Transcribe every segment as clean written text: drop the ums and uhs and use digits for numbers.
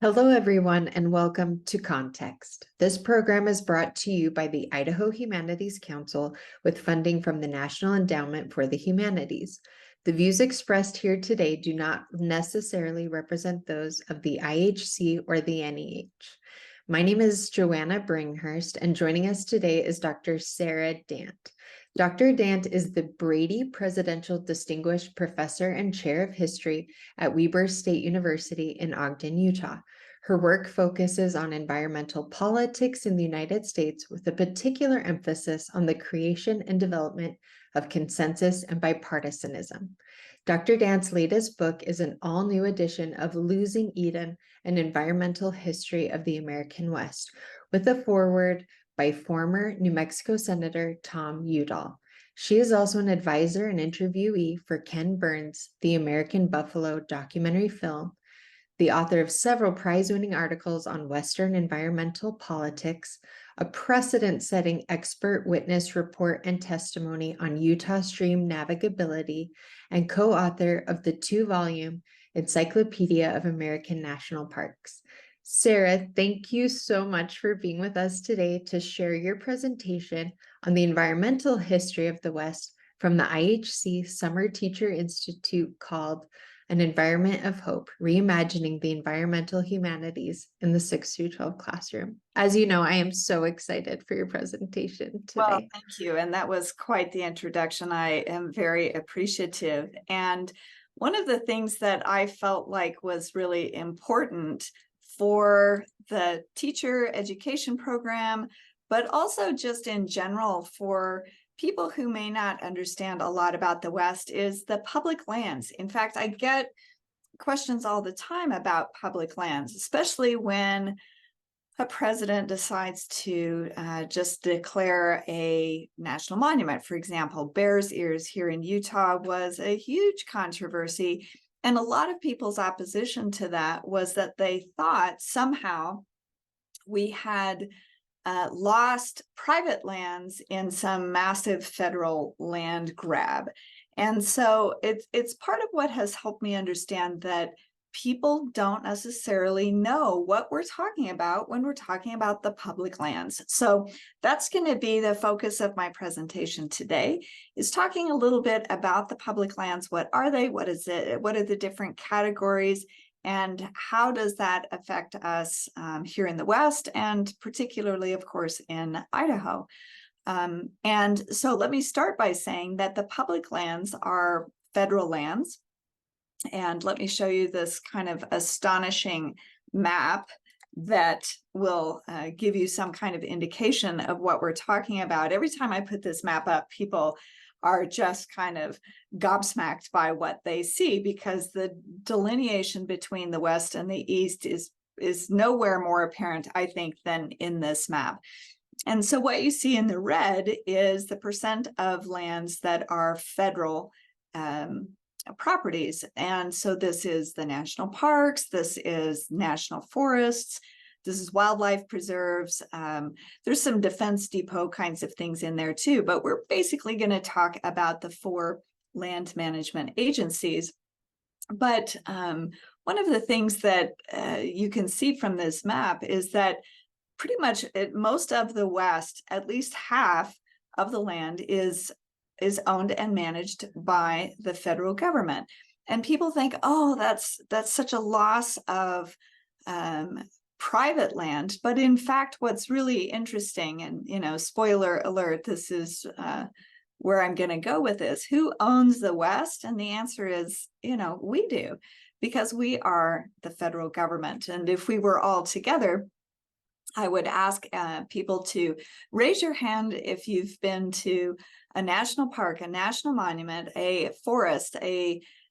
Hello, everyone, and welcome to Context. This program is brought to you by the Idaho Humanities Council with funding from the National Endowment for the Humanities. The views expressed here today do not necessarily represent those of the IHC or the NEH. My name is Joanna Bringhurst, and joining us today is Dr. Sara Dant. Dr. Dant is the Brady Presidential Distinguished Professor and Chair of History at Weber State University in Ogden, Utah. Her work focuses on environmental politics in the United States with a particular emphasis on the creation and development of consensus and bipartisanism. Dr. Dant's latest book is an all-new edition of Losing Eden, an environmental history of the American West, with a foreword by former New Mexico Senator Tom Udall. She is also an advisor and interviewee for Ken Burns' The American Buffalo documentary film, the author of several prize-winning articles on Western environmental politics, a precedent-setting expert witness report and testimony on Utah stream navigability, and co-author of the two-volume Encyclopedia of American National Parks. Sara, thank you so much for being with us today to share your presentation on the environmental history of the West from the IHC Summer Teacher Institute called An Environment of Hope, Reimagining the Environmental Humanities in the 6 through 12 Classroom. As you know, I am so excited for your presentation today. Well, thank you. And that was quite the introduction. I am very appreciative. And one of the things that I felt like was really important for the teacher education program, but also just in general for people who may not understand a lot about the West, is the public lands. In fact, I get questions all the time about public lands, especially when a president decides to just declare a national monument. For example, Bears Ears here in Utah was a huge controversy. And a lot of people's opposition to that was that they thought somehow we had lost private lands in some massive federal land grab. And so it's part of what has helped me understand that people don't necessarily know what we're talking about when we're talking about the public lands. So that's going to be the focus of my presentation today, is talking a little bit about the public lands. What are they? What is it? What are the different categories? And how does that affect us here in the West, and particularly, of course, in Idaho? And so let me start by saying that the public lands are federal lands. And let me show you this kind of astonishing map that will give you some kind of indication of what we're talking about. Every time I put this map up, people are just kind of gobsmacked by what they see, because the delineation between the West and the East is nowhere more apparent, I think, than in this map. And so what you see in the red is the percent of lands that are federal properties. And so this is the national parks, this is national forests, this is wildlife preserves. There's some defense depot kinds of things in there too, but we're basically going to talk about the 4 land management agencies. But one of the things that you can see from this map is that pretty much most of the West, at least half of the land is owned and managed by the federal government. And people think, oh, that's such a loss of private land. But in fact, what's really interesting, and spoiler alert, this is where I'm going to go with this. Who owns the West? And the answer is, we do, because we are the federal government. And if we were all together, I would ask people to raise your hand if you've been to a national park, a national monument, a forest,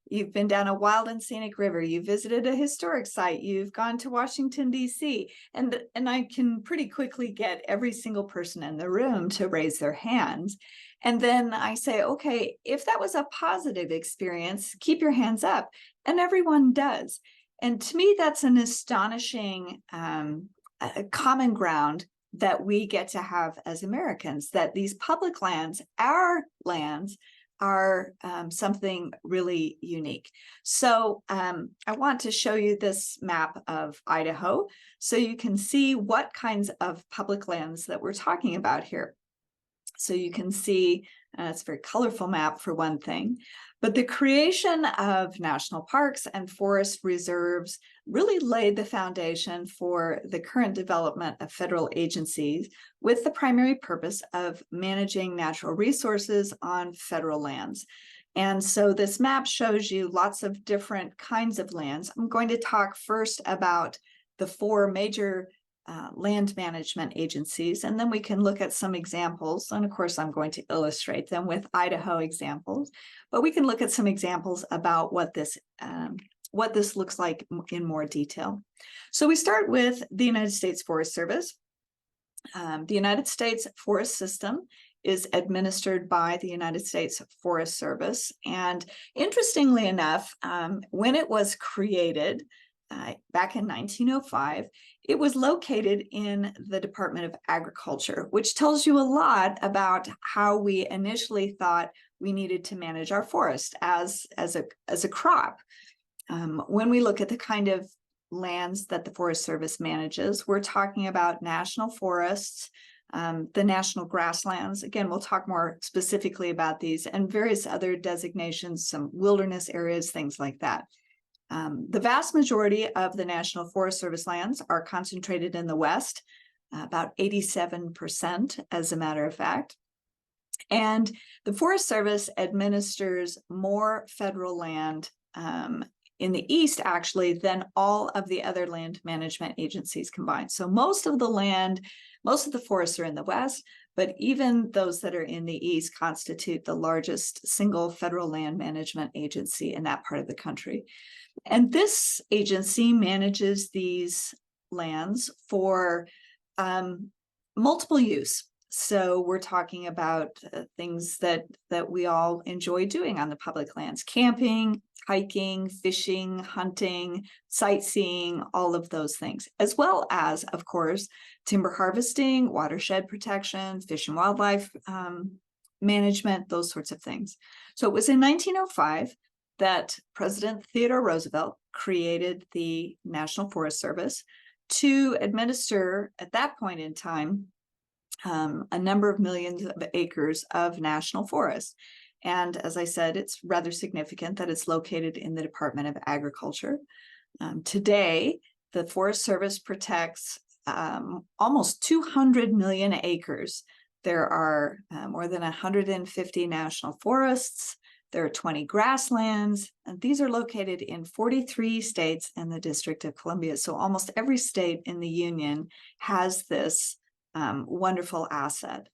you've been down a wild and scenic river, you visited a historic site, you've gone to Washington, D.C. And I can pretty quickly get every single person in the room to raise their hands. And then I say, okay, if that was a positive experience, keep your hands up. And everyone does. And to me, that's an astonishing common ground that we get to have as Americans, that these public lands, our lands, are something really unique. So I want to show you this map of Idaho so you can see what kinds of public lands that we're talking about here. So you can see it's a very colorful map for one thing, but the creation of national parks and forest reserves really laid the foundation for the current development of federal agencies with the primary purpose of managing natural resources on federal lands. And so this map shows you lots of different kinds of lands. I'm going to talk first about the four major land management agencies, and then we can look at some examples. And of course, I'm going to illustrate them with Idaho examples, but we can look at some examples about what this looks like in more detail. So we start with the United States Forest Service. The United States Forest System is administered by the United States Forest Service. And interestingly enough, when it was created, back in 1905, it was located in the Department of Agriculture, which tells you a lot about how we initially thought we needed to manage our forest as a crop. When we look at the kind of lands that the Forest Service manages, we're talking about national forests, the national grasslands. Again, we'll talk more specifically about these, and various other designations, some wilderness areas, things like that. The vast majority of the National Forest Service lands are concentrated in the West, about 87%, as a matter of fact. And the Forest Service administers more federal land in the East, actually, than all of the other land management agencies combined. So most of the forests are in the West, but even those that are in the East constitute the largest single federal land management agency in that part of the country. And this agency manages these lands for multiple use. So we're talking about things that we all enjoy doing on the public lands: camping, hiking, fishing, hunting, sightseeing, all of those things, as well as, of course, timber harvesting, watershed protection, fish and wildlife management, those sorts of things. So it was in 1905 that President Theodore Roosevelt created the National Forest Service to administer, at that point in time, a number of millions of acres of national forest. And as I said, it's rather significant that it's located in the Department of Agriculture. Today, the Forest Service protects almost 200 million acres. There are more than 150 national forests. There are 20 grasslands, and these are located in 43 states and the District of Columbia. So almost every state in the Union has this wonderful asset.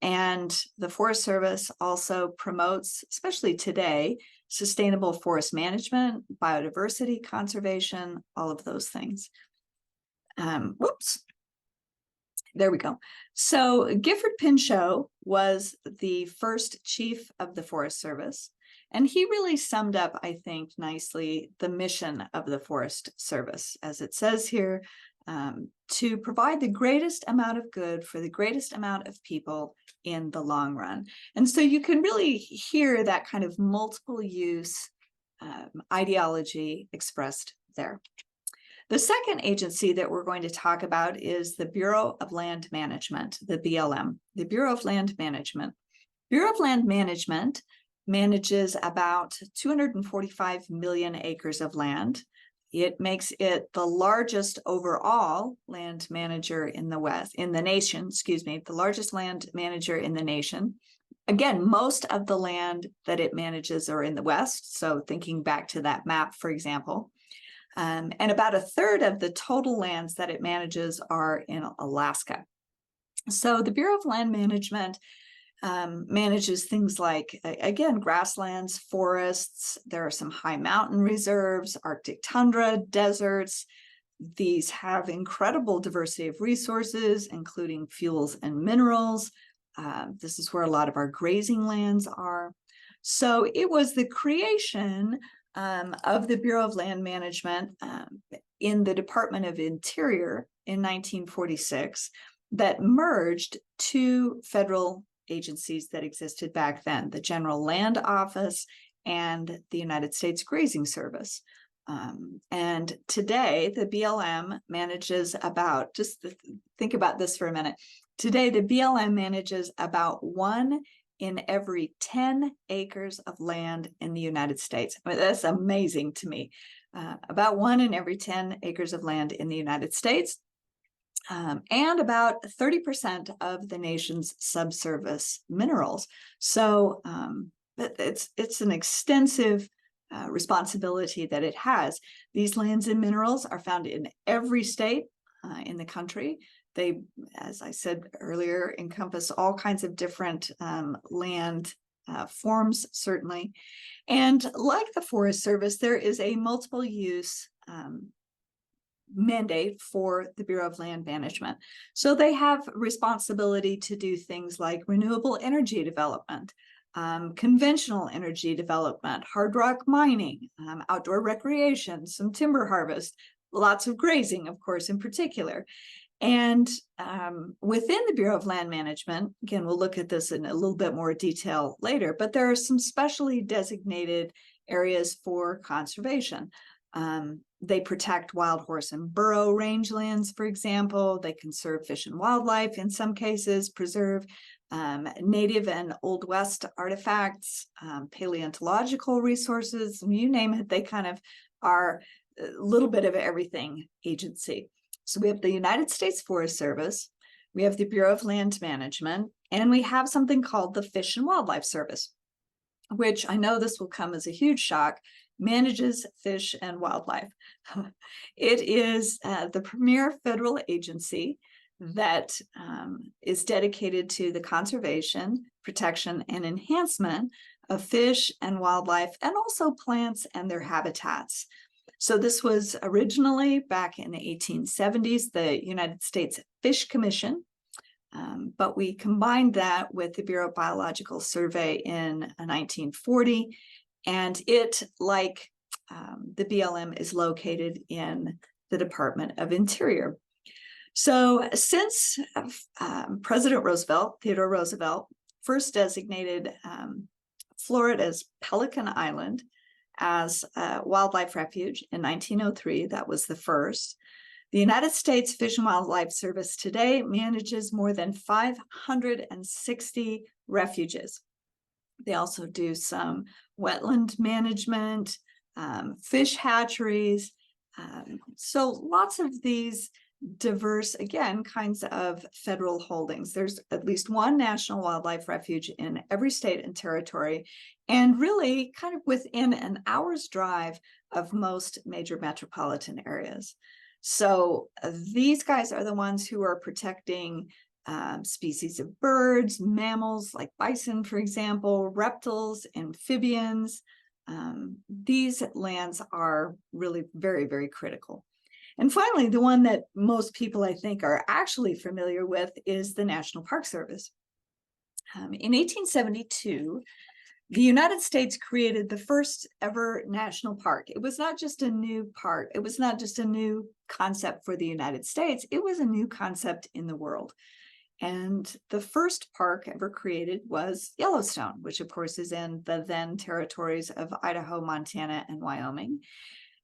And the Forest Service also promotes, especially today, sustainable forest management, biodiversity conservation, all of those things. There we go. So Gifford Pinchot was the first chief of the Forest Service, and he really summed up, I think, nicely the mission of the Forest Service, as it says here, to provide the greatest amount of good for the greatest amount of people in the long run. And so you can really hear that kind of multiple use ideology expressed there. The second agency that we're going to talk about is the Bureau of Land Management, the BLM, the Bureau of Land Management. Bureau of Land Management manages about 245 million acres of land. It makes it the largest overall land manager in the nation, the largest land manager in the nation. Again, most of the land that it manages are in the West. So thinking back to that map, for example, and about a third of the total lands that it manages are in Alaska. So the Bureau of Land Management manages things like, again, grasslands, forests. There are some high mountain reserves, Arctic tundra, deserts. These have incredible diversity of resources, including fuels and minerals. This is where a lot of our grazing lands are. So it was the creation of the Bureau of Land Management in the Department of Interior in 1946 that merged two federal agencies that existed back then, the General Land Office and the United States Grazing Service. And today the BLM manages about, think about this for a minute. Today, the BLM manages about 1 in every 10 acres of land in the United States. I mean, that's amazing to me. About 1 in every 10 acres of land in the United States, and about 30% of the nation's subsurface minerals. So it's an extensive responsibility that it has. These lands and minerals are found in every state in the country. They, as I said earlier, encompass all kinds of different land forms, certainly. And like the Forest Service, there is a multiple use mandate for the Bureau of Land Management. So they have responsibility to do things like renewable energy development, conventional energy development, hard rock mining, outdoor recreation, some timber harvest, lots of grazing, of course, in particular. And within the Bureau of Land Management, again, we'll look at this in a little bit more detail later, but there are some specially designated areas for conservation. They protect wild horse and burrow rangelands, for example. They conserve fish and wildlife in some cases, preserve native and Old West artifacts, paleontological resources, you name it, they kind of are a little bit of everything agency. So we have the United States Forest Service, we have the Bureau of Land Management, and we have something called the Fish and Wildlife Service, which I know this will come as a huge shock, manages fish and wildlife. It is the premier federal agency that is dedicated to the conservation, protection, and enhancement of fish and wildlife, and also plants and their habitats. So this was originally back in the 1870s, the United States Fish Commission, but we combined that with the Bureau of Biological Survey in 1940, and it, like the BLM, is located in the Department of Interior. So since President Roosevelt, Theodore Roosevelt, first designated Florida's Pelican Island as a wildlife refuge in 1903, that was the first. The United States Fish and Wildlife Service today manages more than 560 refuges. They also do some wetland management, fish hatcheries. So lots of these diverse, again, kinds of federal holdings. There's at least one national wildlife refuge in every state and territory, and really kind of within an hour's drive of most major metropolitan areas. So these guys are the ones who are protecting species of birds, mammals like bison, for example, reptiles, amphibians. These lands are really very, very critical. And finally, the one that most people, I think, are actually familiar with is the National Park Service. In 1872, the United States created the first ever national park. It was not just a new park. It was not just a new concept for the United States. It was a new concept in the world. And the first park ever created was Yellowstone, which of course is in the then territories of Idaho, Montana, and Wyoming.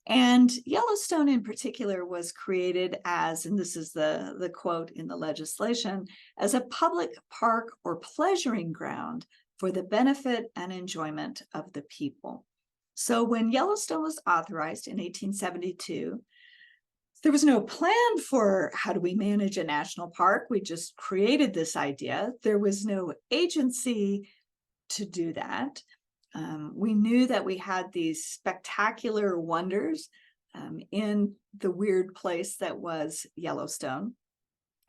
And Yellowstone in particular was created as, and this is the quote in the legislation, as a public park or pleasuring ground for the benefit and enjoyment of the people. So when Yellowstone was authorized in 1872, there was no plan for how do we manage a national park. We just created this idea. There was no agency to do that. We knew that we had these spectacular wonders in the weird place that was Yellowstone.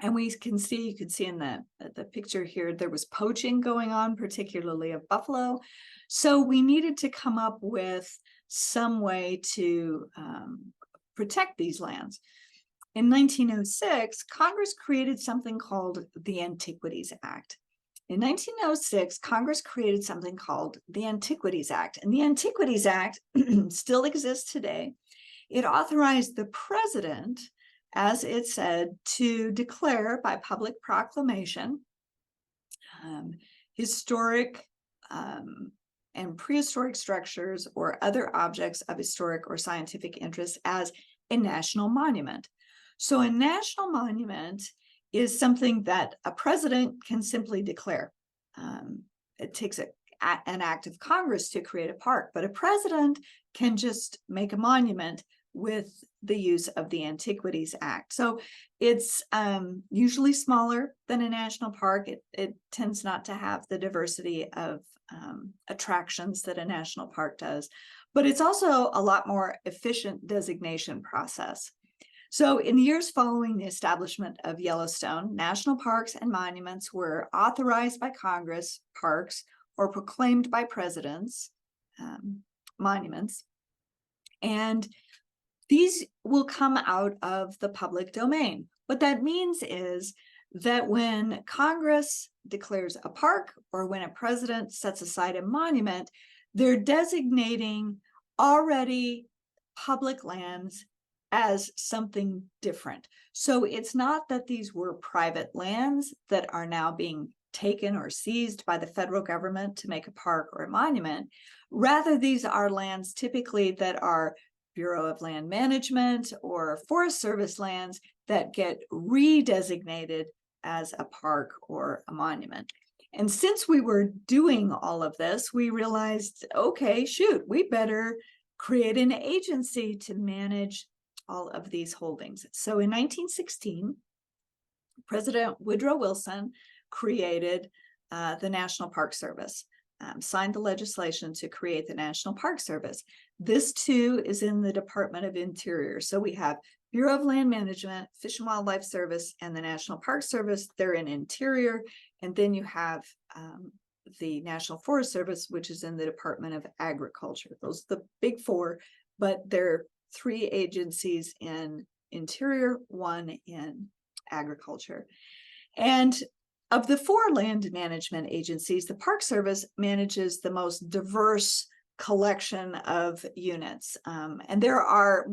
And we can see, you can see in the picture here, there was poaching going on, particularly of buffalo. So we needed to come up with some way to protect these lands. In 1906, Congress created something called the Antiquities Act. In 1906, Congress created something called the Antiquities Act, and the Antiquities Act still exists today. It authorized the president, as it said, to declare by public proclamation historic and prehistoric structures or other objects of historic or scientific interest as a national monument. So a national monument is something that a president can simply declare. It takes an act of Congress to create a park, but a president can just make a monument with the use of the Antiquities Act. So it's usually smaller than a national park. It tends not to have the diversity of attractions that a national park does, but it's also a lot more efficient designation process. So in the years following the establishment of Yellowstone, national parks and monuments were authorized by Congress, parks, or proclaimed by presidents, monuments. And these will come out of the public domain. What that means is that when Congress declares a park or when a president sets aside a monument, they're designating already public lands as something different. So it's not that these were private lands that are now being taken or seized by the federal government to make a park or a monument. Rather, these are lands typically that are Bureau of Land Management or Forest Service lands that get redesignated as a park or a monument. And since we were doing all of this, we realized, okay, shoot, we better create an agency to manage all of these holdings. So in 1916, President Woodrow Wilson created the National Park Service, signed the legislation to create the National Park Service. This too is in the Department of Interior. So we have Bureau of Land Management, Fish and Wildlife Service, and the National Park Service. They're in Interior. And then you have the National Forest Service, which is in the Department of Agriculture. Those are the big four, but they're 3 agencies in Interior, 1 in Agriculture. And of the 4 land management agencies, the Park Service manages the most diverse collection of units. And there are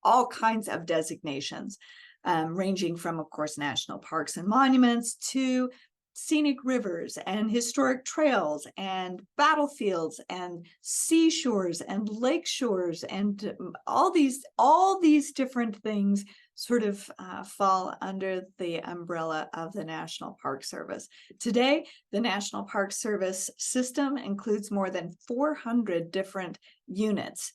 all kinds of designations, ranging from, of course, national parks and monuments to scenic rivers and historic trails and battlefields and seashores and lake shores and all these different things sort of fall under the umbrella of the National Park Service. Today, the National Park Service system includes more than 400 different units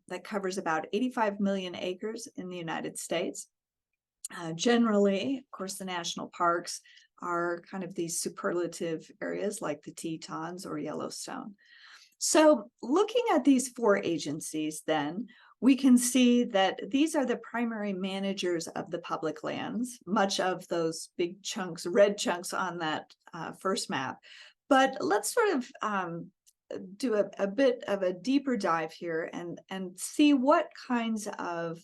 that covers about 85 million acres in the United States. Generally, of course, the national parks are kind of these superlative areas like the Tetons or Yellowstone. So looking at these 4 agencies, then, we can see that these are the primary managers of the public lands, much of those big chunks, red chunks on that first map. But let's sort of do a bit of a deeper dive here and see what kinds of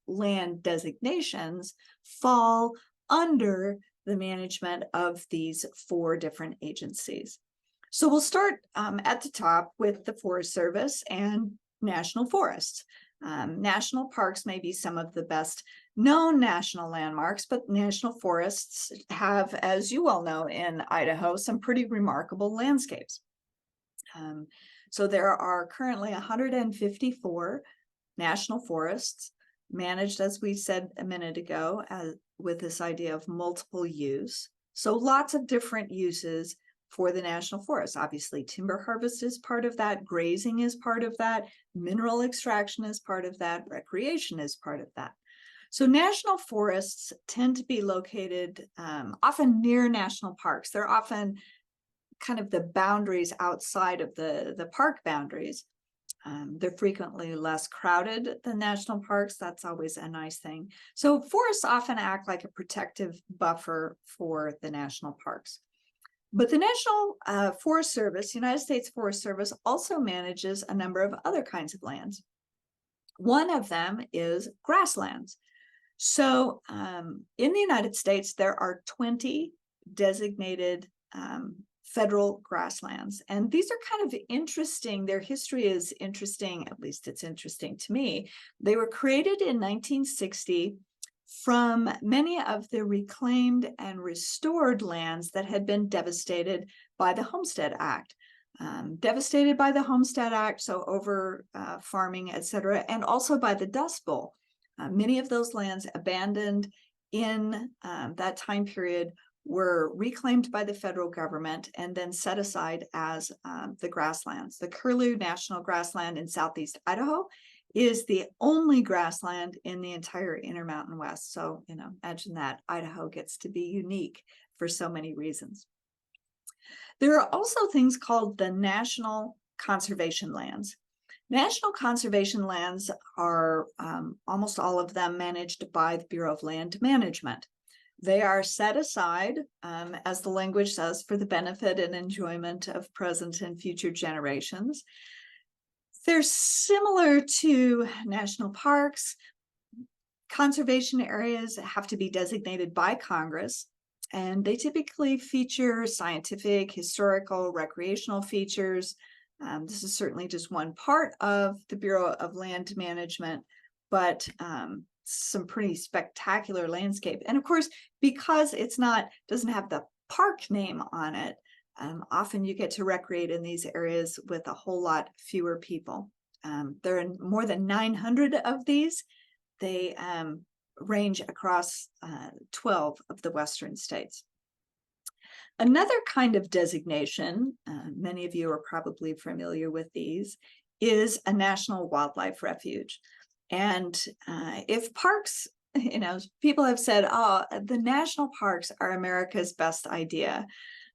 land designations fall under the management of these 4 different agencies. So we'll start at the top with the Forest Service and national forests. National parks may be some of the best known national landmarks, but national forests have, as you all know, in Idaho, some pretty remarkable landscapes. So there are currently 154 national forests managed, as we said a minute ago, with this idea of multiple use. So lots of different uses for the national forest. Obviously, timber harvest is part of that, grazing is part of that, mineral extraction is part of that, recreation is part of that. So national forests tend to be located often near national parks. They're often kind of the boundaries outside of the park boundaries. They're frequently less crowded than national parks. That's always a nice thing. So forests often act like a protective buffer for the national parks. But the National Forest Service, United States Forest Service, also manages a number of other kinds of lands. One of them is grasslands. So in the United States, there are 20 designated federal grasslands. And these are kind of interesting. Their history is interesting, at least it's interesting to me. They were created in 1960 from many of the reclaimed and restored lands that had been devastated by the Homestead Act. Devastated by the Homestead Act, so over farming, etc., and also by the Dust Bowl. Many of those lands abandoned in that time period were reclaimed by the federal government and then set aside as the grasslands. The Curlew National Grassland in southeast Idaho is the only grassland in the entire Intermountain West. So, imagine that. Idaho gets to be unique for so many reasons. There are also things called the National Conservation Lands. National conservation lands are almost all of them managed by the Bureau of Land Management. They are set aside, as the language says, for the benefit and enjoyment of present and future generations. They're similar to national parks. Conservation areas have to be designated by Congress, and they typically feature scientific, historical, recreational features. This is certainly just one part of the Bureau of Land Management, but some pretty spectacular landscape. And of course, because doesn't have the park name on it, often you get to recreate in these areas with a whole lot fewer people. There are more than 900 of these. They range across 12 of the Western states. Another kind of designation, many of you are probably familiar with these, is a national wildlife refuge. And if parks, people have said, oh, the national parks are America's best idea.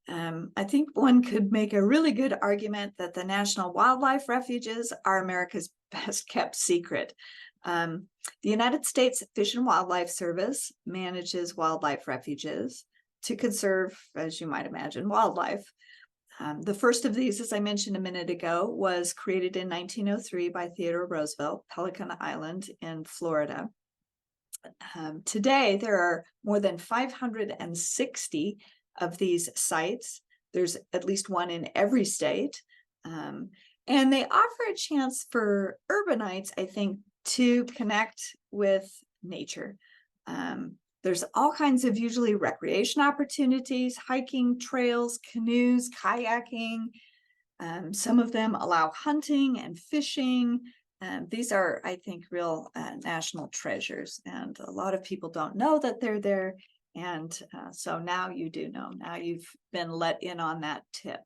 I think one could make a really good argument that the national wildlife refuges are America's best kept secret. The United States Fish and Wildlife Service manages wildlife refuges to conserve, as you might imagine, wildlife. The first of these, as I mentioned a minute ago, was created in 1903 by Theodore Roosevelt, Pelican Island in Florida. Today, there are more than 560 of these sites. There's at least one in every state. And they offer a chance for urbanites, I think, to connect with nature. There's all kinds of usually recreation opportunities, hiking, trails, canoes, kayaking. Some of them allow hunting and fishing. These are, I think, real national treasures. And a lot of people don't know that they're there. And so now you do know. Now you've been let in on that tip.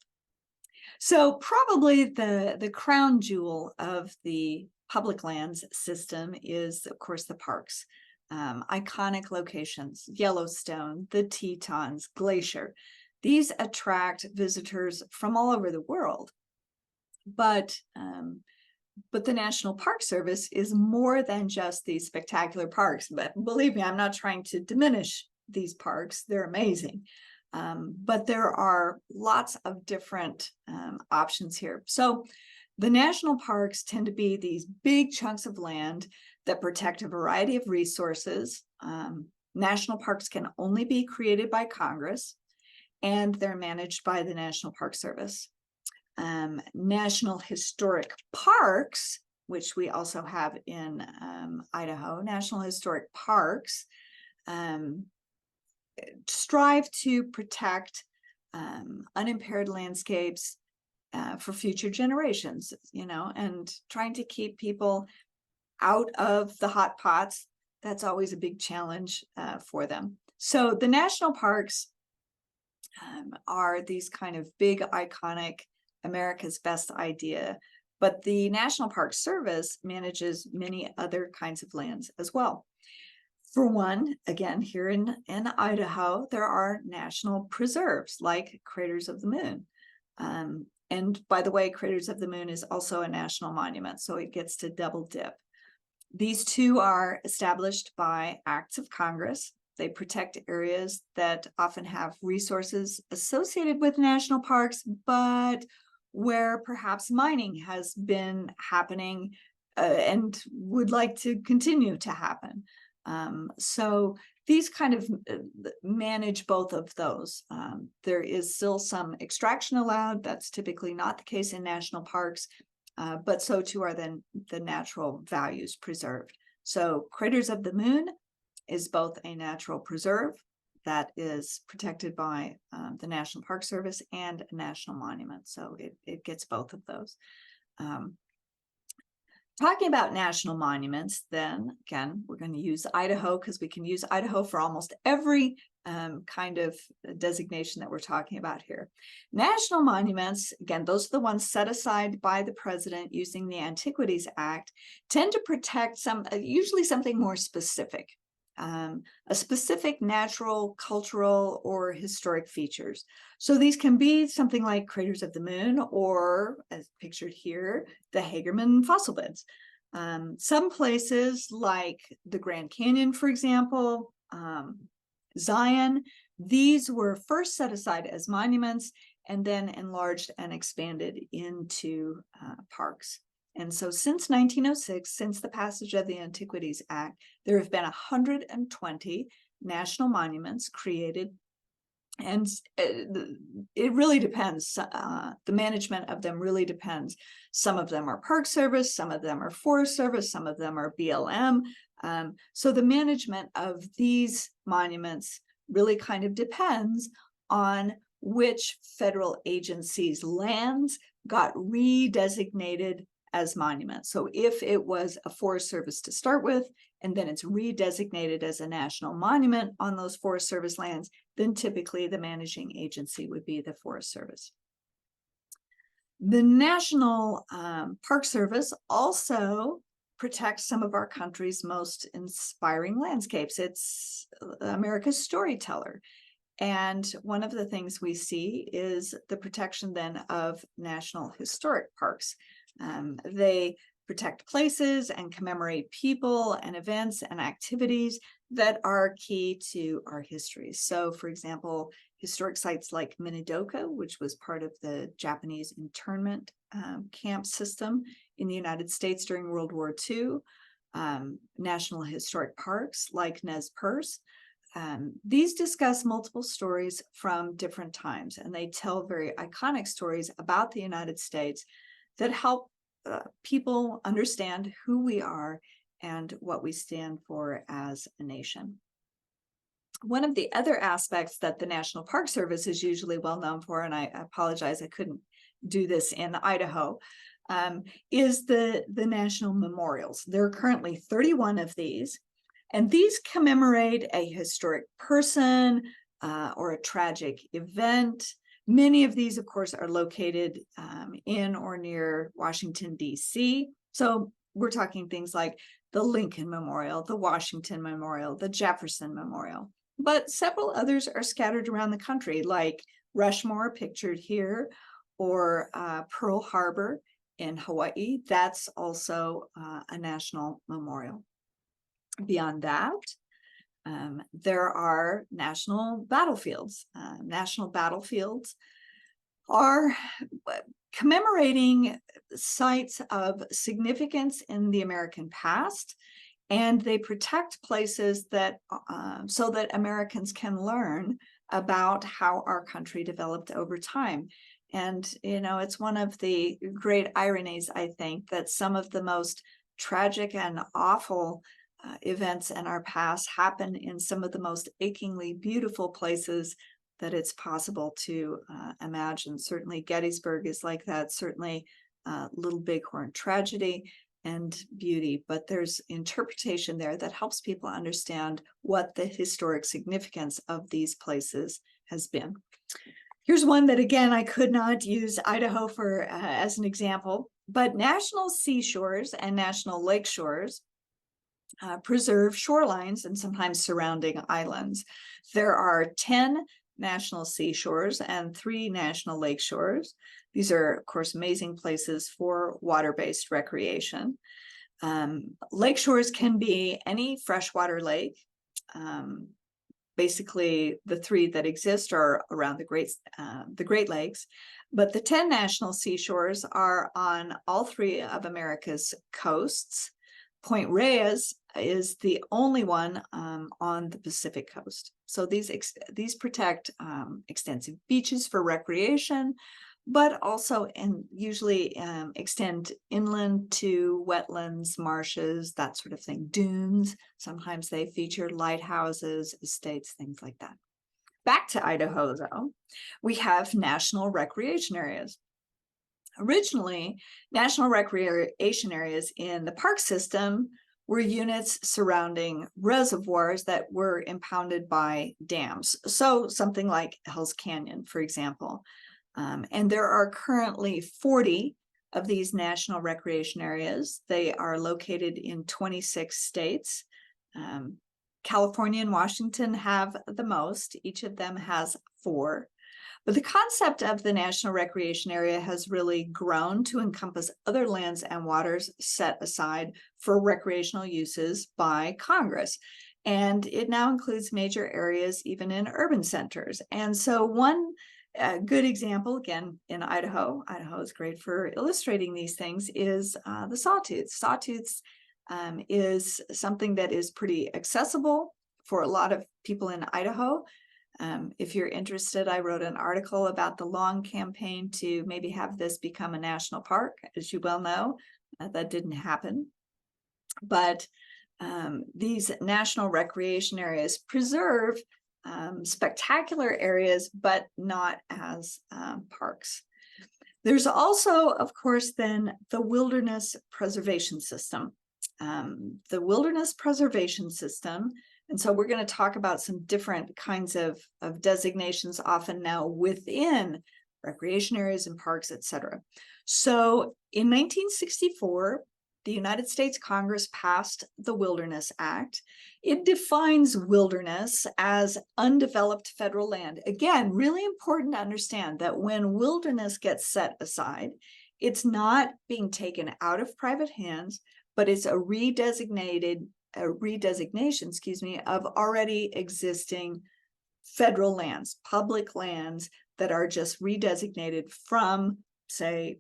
So probably the crown jewel of the public lands system is, of course, the parks. Iconic locations, Yellowstone, the Tetons, Glacier. These attract visitors from all over the world. But the National Park Service is more than just these spectacular parks. But believe me, I'm not trying to diminish these parks. They're amazing. But there are lots of different options here. So the national parks tend to be these big chunks of land that protect a variety of resources. National parks can only be created by Congress, and they're managed by the National Park Service. National Historic Parks, which we also have in Idaho, National Historic Parks strive to protect unimpaired landscapes for future generations, and trying to keep people out of the hot pots. That's always a big challenge for them. So the national parks are these kind of big, iconic, America's best idea, but the National Park Service manages many other kinds of lands as well. For one, again, here in Idaho, there are national preserves like Craters of the Moon. And by the way, Craters of the Moon is also a national monument, so it gets to double dip. These two are established by acts of Congress. They protect areas that often have resources associated with national parks, but where perhaps mining has been happening and would like to continue to happen. So these kind of manage both of those. There is still some extraction allowed. That's typically not the case in national parks, but so too are then the natural values preserved. So Craters of the Moon is both a natural preserve that is protected by the National Park Service and a national monument. So it gets both of those. Talking about national monuments, then again, we're going to use Idaho because we can use Idaho for almost every kind of designation that we're talking about here. National monuments, again, those are the ones set aside by the president using the Antiquities Act, tend to protect usually something more specific. A specific natural, cultural, or historic features. So these can be something like craters of the moon, or as pictured here, the Hagerman fossil beds. Some places like the Grand Canyon, for example, Zion, these were first set aside as monuments and then enlarged and expanded into parks. And so since 1906, since the passage of the Antiquities Act, there have been 120 national monuments created. And it really depends. The management of them really depends. Some of them are Park Service, some of them are Forest Service, some of them are BLM. So the management of these monuments really kind of depends on which federal agency's lands got redesignated as monuments. So if it was a Forest Service to start with, and then it's redesignated as a national monument on those Forest Service lands, then typically the managing agency would be the Forest Service. The National Park Service also protects some of our country's most inspiring landscapes. It's America's storyteller. And one of the things we see is the protection then of national historic parks. They protect places and commemorate people and events and activities that are key to our history. So, for example, historic sites like Minidoka, which was part of the Japanese internment camp system in the United States during World War II, national historic parks like Nez Perce. These discuss multiple stories from different times, and they tell very iconic stories about the United States that help people understand who we are and what we stand for as a nation. One of the other aspects that the National Park Service is usually well known for, and I apologize, I couldn't do this in Idaho, is the national memorials. There are currently 31 of these, and these commemorate a historic person or a tragic event. Many of these, of course, are located in or near Washington, D.C. So we're talking things like the Lincoln Memorial, the Washington Memorial, the Jefferson Memorial. But several others are scattered around the country, like Rushmore, pictured here, or Pearl Harbor in Hawaii. That's also a national memorial. Beyond that, there are national battlefields. National battlefields are commemorating sites of significance in the American past, and they protect places that so that Americans can learn about how our country developed over time. And, you know, it's one of the great ironies, I think, that some of the most tragic and awful events in our past happen in some of the most achingly beautiful places that it's possible to imagine. Certainly Gettysburg is like that, certainly Little Bighorn tragedy and beauty, but there's interpretation there that helps people understand what the historic significance of these places has been. Here's one that, again, I could not use Idaho for as an example, but national seashores and national lake shores preserve shorelines and sometimes surrounding islands. There are 10 national seashores and 3 national lake shores. These are, of course, amazing places for water-based recreation. Lake shores can be any freshwater lake. Basically, the 3 that exist are around the Great Lakes, but the 10 national seashores are on all 3 of America's coasts. Point Reyes is the only one on the Pacific coast. So these protect extensive beaches for recreation, but also and usually extend inland to wetlands, marshes, that sort of thing, dunes. Sometimes they feature lighthouses, estates, things like that. Back to Idaho, though, we have national recreation areas. Originally, national recreation areas in the park system were units surrounding reservoirs that were impounded by dams. So something like Hell's Canyon, for example. And there are currently 40 of these national recreation areas. They are located in 26 states. California and Washington have the most. Each of them has 4. But the concept of the National Recreation Area has really grown to encompass other lands and waters set aside for recreational uses by Congress. And it now includes major areas, even in urban centers. And so one good example, again, in Idaho is great for illustrating these things, is the sawtooth. Sawtooths is something that is pretty accessible for a lot of people in Idaho. If you're interested, I wrote an article about the long campaign to maybe have this become a national park. As you well know, that didn't happen. But these national recreation areas preserve spectacular areas, but not as parks. There's also, of course, then the wilderness preservation system. The wilderness preservation system, and so we're going to talk about some different kinds of designations often now within recreation areas and parks, etc. So in 1964, the United States Congress passed the Wilderness Act. It defines wilderness as undeveloped federal land. Again, really important to understand that when wilderness gets set aside, it's not being taken out of private hands, but it's a redesignation, of already existing federal lands, public lands that are just redesignated from, say,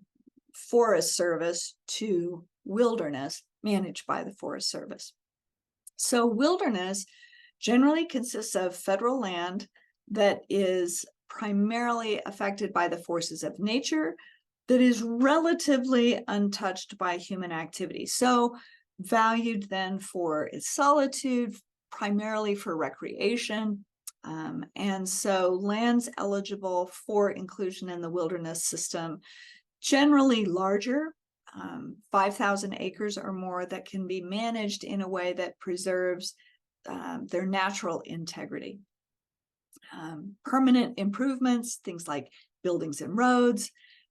Forest Service to wilderness managed by the Forest Service. So wilderness generally consists of federal land that is primarily affected by the forces of nature, that is relatively untouched by human activity. So valued then for its solitude, primarily for recreation. And so lands eligible for inclusion in the wilderness system, generally larger, 5,000 acres or more, that can be managed in a way that preserves their natural integrity. Permanent improvements, things like buildings and roads,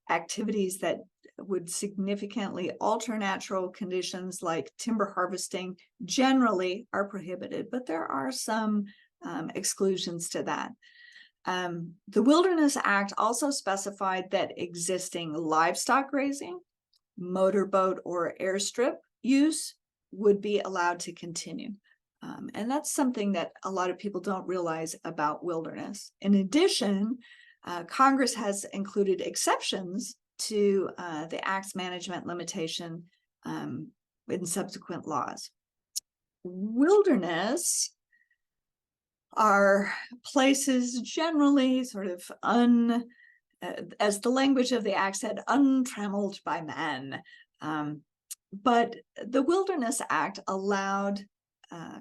activities that would significantly alter natural conditions like timber harvesting generally are prohibited, but there are some exclusions to that. The Wilderness Act also specified that existing livestock grazing, motorboat or airstrip use would be allowed to continue. And that's something that a lot of people don't realize about wilderness. In addition, Congress has included exceptions to the Act's management limitation in subsequent laws. Wilderness are places generally sort of as the language of the Act said, untrammeled by man. But the Wilderness Act allowed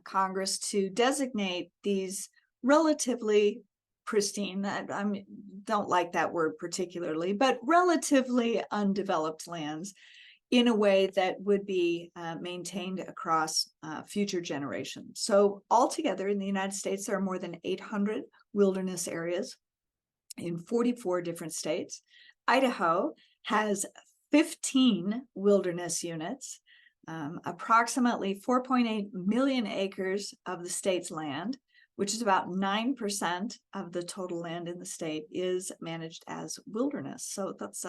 Congress to designate these relatively pristine, I don't like that word particularly, but relatively undeveloped lands in a way that would be maintained across future generations. So altogether in the United States, there are more than 800 wilderness areas in 44 different states. Idaho has 15 wilderness units. Approximately 4.8 million acres of the state's land, which is about 9% of the total land in the state, is managed as wilderness. So that's,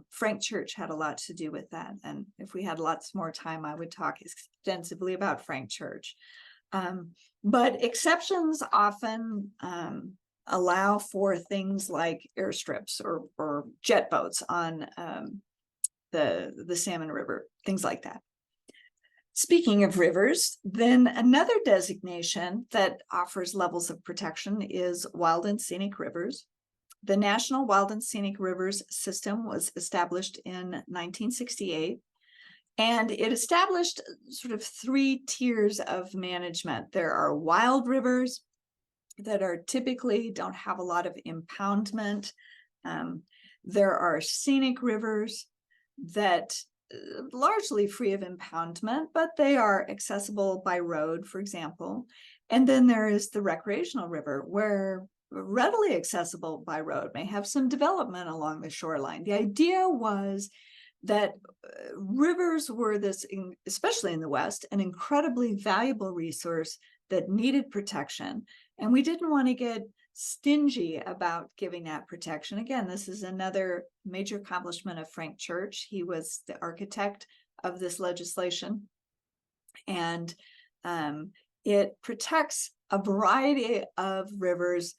Frank Church had a lot to do with that. And if we had lots more time, I would talk extensively about Frank Church. But exceptions often allow for things like airstrips or jet boats on the Salmon River, things like that. Speaking of rivers, then another designation that offers levels of protection is wild and scenic rivers. The National Wild and Scenic Rivers System was established in 1968, and it established sort of 3 tiers of management. There are wild rivers that are typically don't have a lot of impoundment. There are scenic rivers that largely free of impoundment, but they are accessible by road, for example. And then there is the recreational river, where readily accessible by road, may have some development along the shoreline. The idea was that rivers were this, especially in the West, an incredibly valuable resource that needed protection. And we didn't want to get stingy about giving that protection. Again, this is another major accomplishment of Frank Church. He was the architect of this legislation. And it protects a variety of rivers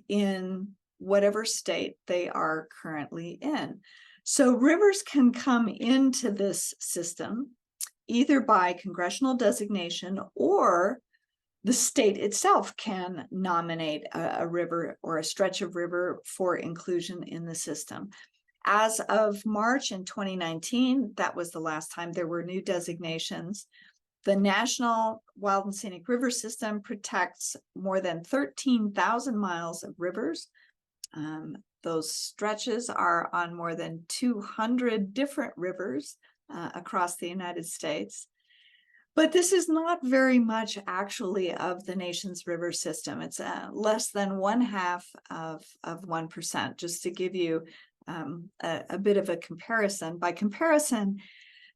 in whatever state they are currently in. So rivers can come into this system either by congressional designation, or the state itself can nominate a river or a stretch of river for inclusion in the system. As of March in 2019, that was the last time there were new designations. The National Wild and Scenic River System protects more than 13,000 miles of rivers. Those stretches are on more than 200 different rivers across the United States. But this is not very much actually of the nation's river system. It's less than 1/2 of 1%, just to give you a bit of a comparison. By comparison,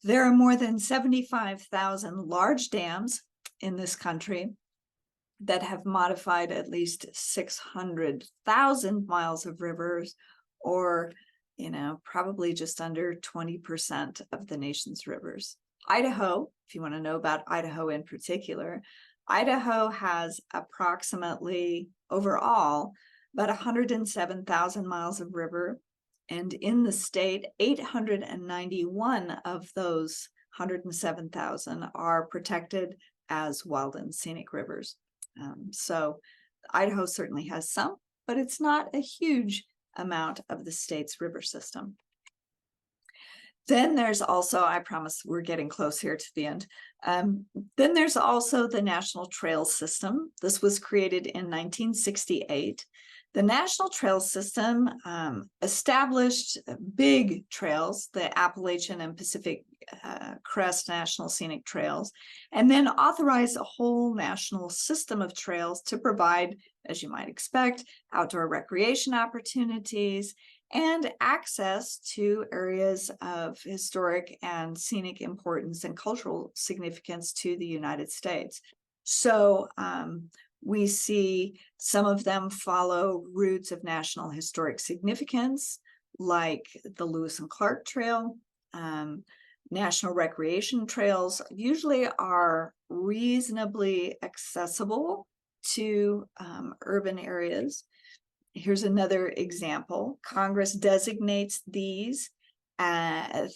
there are more than 75,000 large dams in this country that have modified at least 600,000 miles of rivers, or, probably just under 20% of the nation's rivers. Idaho, if you want to know about Idaho in particular, Idaho has approximately overall about 107,000 miles of river. And in the state, 891 of those 107,000 are protected as wild and scenic rivers. So Idaho certainly has some, but it's not a huge amount of the state's river system. Then there's also, I promise we're getting close here to the end. Then there's also the National Trails System. This was created in 1968. The National Trails System established big trails, the Appalachian and Pacific Crest National Scenic Trails, and then authorized a whole national system of trails to provide, as you might expect, outdoor recreation opportunities and access to areas of historic and scenic importance and cultural significance to the United States. So we see some of them follow routes of national historic significance, like the Lewis and Clark Trail. National recreation trails usually are reasonably accessible to urban areas. Here's another example. Congress designates these.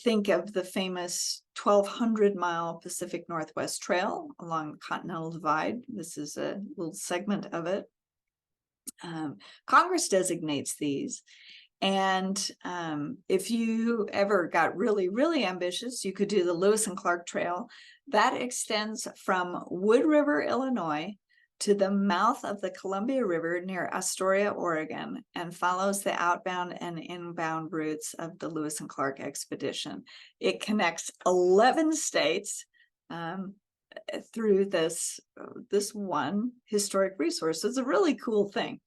Think of the famous 1,200-mile Pacific Northwest Trail along the Continental Divide. This is a little segment of it. Congress designates these. And if you ever got really, really ambitious, you could do the Lewis and Clark Trail. That extends from Wood River, Illinois, to the mouth of the Columbia River near Astoria, Oregon, and follows the outbound and inbound routes of the Lewis and Clark expedition. It connects 11 states through this one historic resource. It's a really cool thing.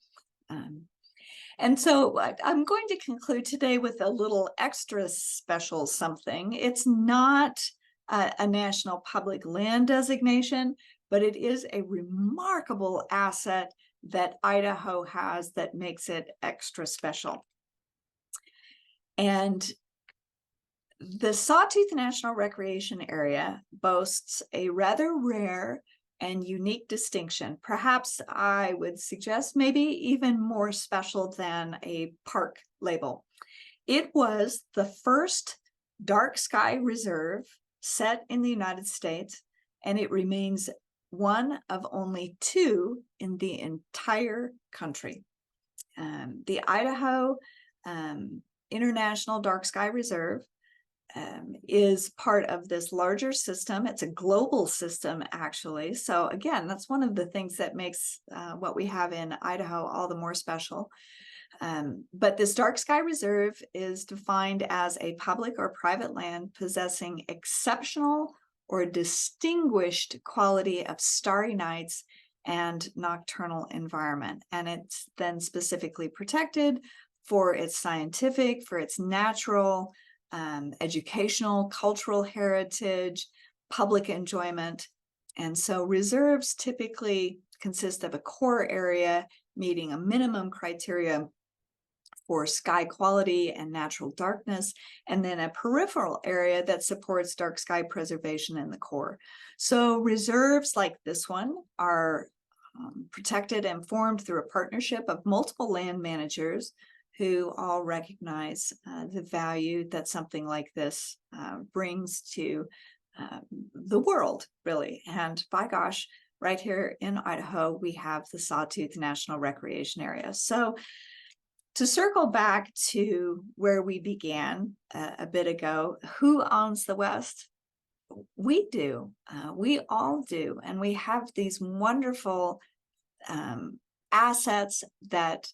And so I'm going to conclude today with a little extra special something. It's not a national public land designation, but it is a remarkable asset that Idaho has that makes it extra special. And the Sawtooth National Recreation Area boasts a rather rare and unique distinction. Perhaps I would suggest maybe even more special than a park label. It was the first dark sky reserve set in the United States, and it remains one of only 2 in the entire country. The Idaho International Dark Sky Reserve is part of this larger system. It's a global system, actually. So again, that's one of the things that makes what we have in Idaho all the more special. But this dark sky reserve is defined as a public or private land possessing exceptional or distinguished quality of starry nights and nocturnal environment. And it's then specifically protected for its scientific, for its natural, educational, cultural heritage, public enjoyment. And so reserves typically consist of a core area meeting a minimum criteria for sky quality and natural darkness, and then a peripheral area that supports dark sky preservation in the core. So reserves like this one are protected and formed through a partnership of multiple land managers who all recognize the value that something like this brings to the world, really. And by gosh, right here in Idaho, we have the Sawtooth National Recreation Area. So to circle back to where we began a bit ago, who owns the West? We do. We all do. And we have these wonderful assets that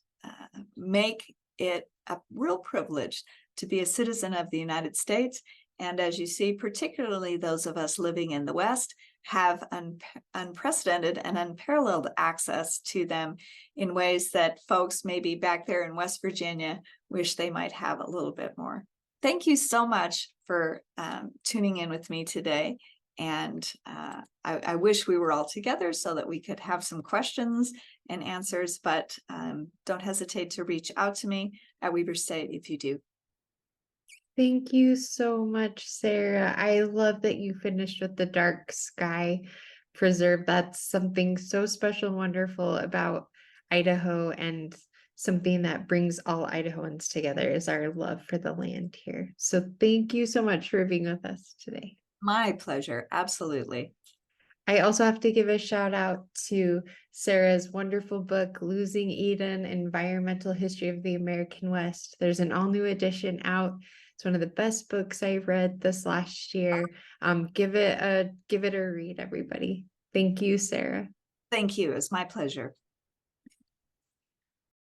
make it a real privilege to be a citizen of the United States. And as you see, particularly those of us living in the West have unprecedented and unparalleled access to them in ways that folks maybe back there in West Virginia wish they might have a little bit more. Thank you so much for tuning in with me today. And I wish we were all together so that we could have some questions and answers, but don't hesitate to reach out to me at Weber State if you do. Thank you so much, Sarah. I love that you finished with the dark sky preserve. That's something so special and wonderful about Idaho, and something that brings all Idahoans together is our love for the land here. So thank you so much for being with us today. My pleasure. Absolutely. I also have to give a shout out to Sarah's wonderful book, Losing Eden, Environmental History of the American West. There's an all new edition out. It's one of the best books I've read this last year. Give it a read, everybody. Thank you, Sarah. Thank you. It's my pleasure.